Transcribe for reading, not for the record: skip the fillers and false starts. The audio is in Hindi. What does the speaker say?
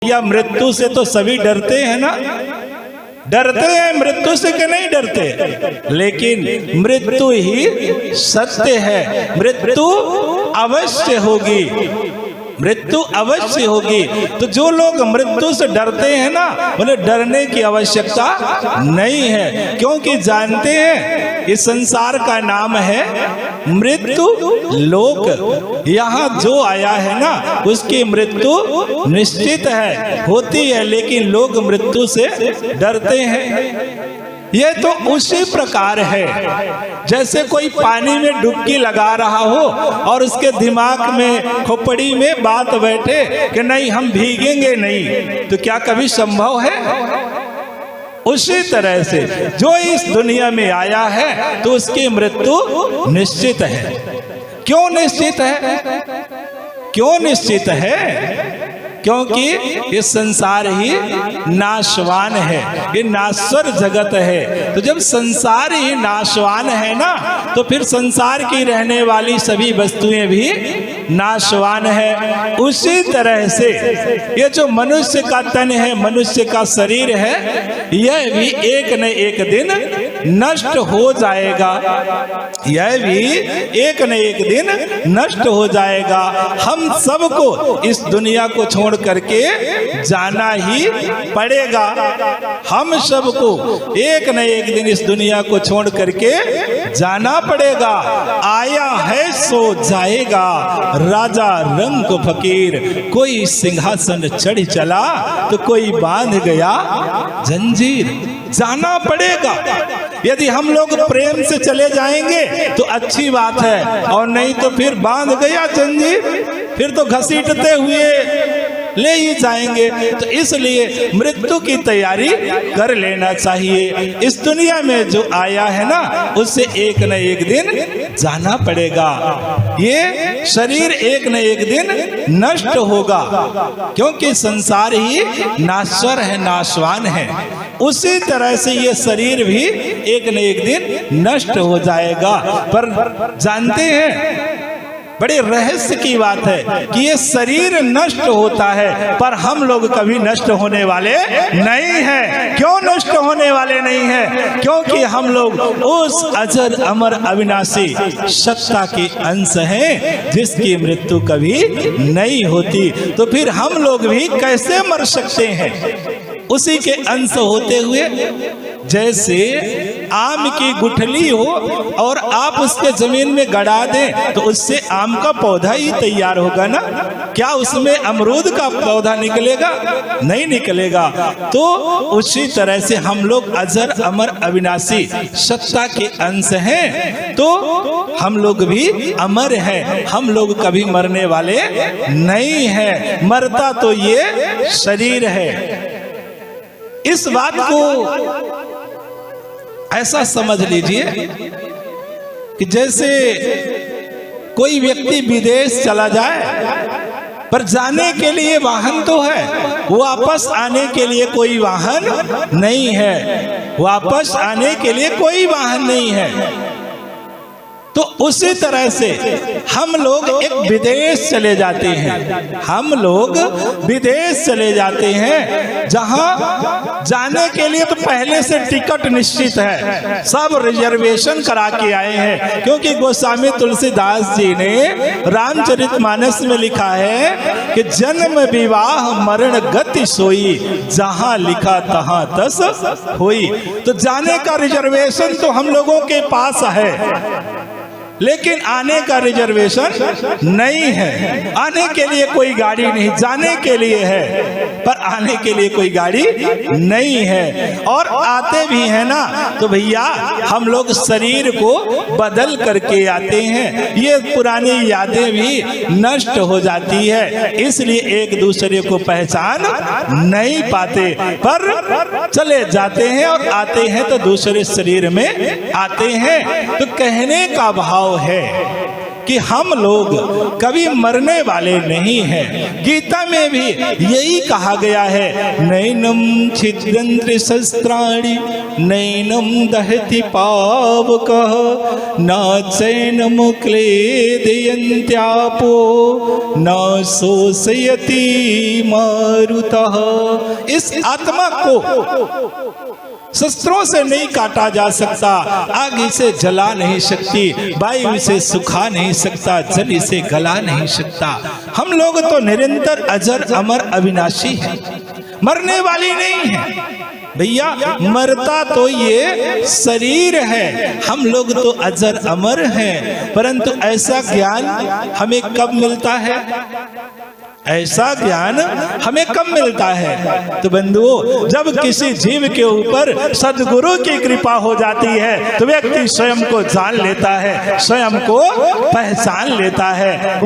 या मृत्यु से तो सभी डरते हैं ना, डरते हैं मृत्यु से कि नहीं डरते, लेकिन मृत्यु ही सत्य है, मृत्यु अवश्य होगी, मृत्यु अवश्य होगी। तो जो लोग मृत्यु से डरते हैं ना, उन्हें डरने की आवश्यकता नहीं है, क्योंकि जानते हैं इस संसार का नाम है मृत्यु लोक। यहाँ जो आया है ना उसकी मृत्यु निश्चित है, होती है, लेकिन लोग मृत्यु से डरते हैं। ये तो उसी प्रकार है जैसे कोई पानी में डुबकी लगा रहा हो और उसके दिमाग में, खोपड़ी में बात बैठे कि नहीं हम भीगेंगे नहीं, तो क्या कभी संभव है? उसी तरह से जो इस दुनिया में आया है तो उसकी मृत्यु निश्चित है। क्यों निश्चित है? क्यों निश्चित है? क्योंकि ये संसार ही नाशवान है, ये नाश्वर जगत है। तो जब संसार ही नाशवान है ना, तो फिर संसार की रहने वाली सभी वस्तुएं भी नाशवान है। उसी तरह से ये जो मनुष्य का तन है, मनुष्य का शरीर है, यह भी एक न एक दिन नष्ट हो जाएगा, यह भी एक न एक दिन नष्ट हो जाएगा। हम सबको इस दुनिया को छोड़ करके जाना ही पड़ेगा, हम सबको एक न एक दिन इस दुनिया को छोड़ करके जाना पड़ेगा। आया है सो जाएगा, राजा रंग फकीर, कोई सिंहासन चढ़ चला तो कोई बांध गया जंजीर। जाना पड़ेगा। यदि हम लोग प्रेम से चले जाएंगे तो अच्छी बात है, और नहीं तो फिर बांध गया जंजीर, फिर तो घसीटते हुए ले ही जाएंगे। तो इसलिए मृत्यु की तैयारी कर लेना चाहिए। इस दुनिया में जो आया है ना उससे एक न एक दिन जाना पड़ेगा। ये शरीर एक न एक दिन नष्ट होगा, क्योंकि संसार ही नाश्वर है, नाशवान है। उसी तरह से ये शरीर भी एक न एक दिन नष्ट हो जाएगा। पर जानते हैं, बड़े रहस्य की बात है कि ये शरीर नष्ट होता है, पर हम लोग कभी नष्ट होने वाले नहीं हैं। क्यों नष्ट होने वाले नहीं हैं? क्योंकि हम लोग उस अजर अमर अविनाशी सत्ता के अंश हैं, जिसकी मृत्यु कभी नहीं होती। तो फिर हम लोग भी कैसे मर सकते हैं उसी के अंश होते हुए? जैसे आम की गुठली हो और आप उसके जमीन में गड़ा दें तो उससे आम का पौधा ही तैयार होगा ना। क्या उसमें अमरूद का पौधा निकलेगा? नहीं निकलेगा। तो उसी तरह से हम लोग अजर अमर अविनाशी सत्ता के अंश हैं, तो हम लोग भी अमर हैं, हम लोग कभी मरने वाले नहीं हैं। मरता तो ये शरीर है। इस बात को ऐसा समझ लीजिए कि जैसे कोई व्यक्ति विदेश चला जाए, पर जाने के लिए वाहन तो है, वापस आने के लिए कोई वाहन नहीं है, वापस आने के लिए कोई वाहन नहीं है। तो उसी तरह से हम लोग एक विदेश चले जाते हैं, हम लोग विदेश चले जाते हैं, जहां जाने के लिए तो पहले से टिकट निश्चित है, सब रिजर्वेशन करा के आए हैं। क्योंकि गोस्वामी तुलसीदास जी ने रामचरितमानस में लिखा है कि जन्म विवाह मरण गति सोई, जहां लिखा तहां तस होई। तो जाने का रिजर्वेशन तो हम लोगों के पास है, लेकिन आने का रिजर्वेशन नहीं है। आने के लिए कोई गाड़ी नहीं, जाने के लिए है, पर आने के लिए कोई गाड़ी नहीं है। और आते भी हैं ना तो भैया हम लोग शरीर को बदल करके आते हैं, ये पुरानी यादें भी नष्ट हो जाती है, इसलिए एक दूसरे को पहचान नहीं पाते, पर चले जाते हैं और आते हैं तो दूसरे शरीर में आते हैं। तो कहने का भाव है कि हम लोग कभी मरने वाले नहीं हैं। गीता में भी यही कहा गया है, नैनम छिद्रंद्र शस्त्राणि नैनम दहति पावकः न चैनम क्लेदयन्त्यापो न शोषयति मारुतः। इस आत्मा को शस्त्रों से नहीं काटा जा सकता, आग इसे जला नहीं सकती, वायु इसे सुखा नहीं सकता, जल इसे गला नहीं सकता। हम लोग तो निरंतर अजर अमर अविनाशी हैं, मरने वाली नहीं है भैया। मरता तो ये शरीर है, हम लोग तो अजर अमर हैं। परंतु ऐसा ज्ञान हमें कब मिलता है? ऐसा ज्ञान हमें कब मिलता है? तो बंधुओं, जब किसी जीव के ऊपर सद्गुरु की कृपा हो जाती है तो व्यक्ति स्वयं को जान लेता है, स्वयं को पहचान लेता है।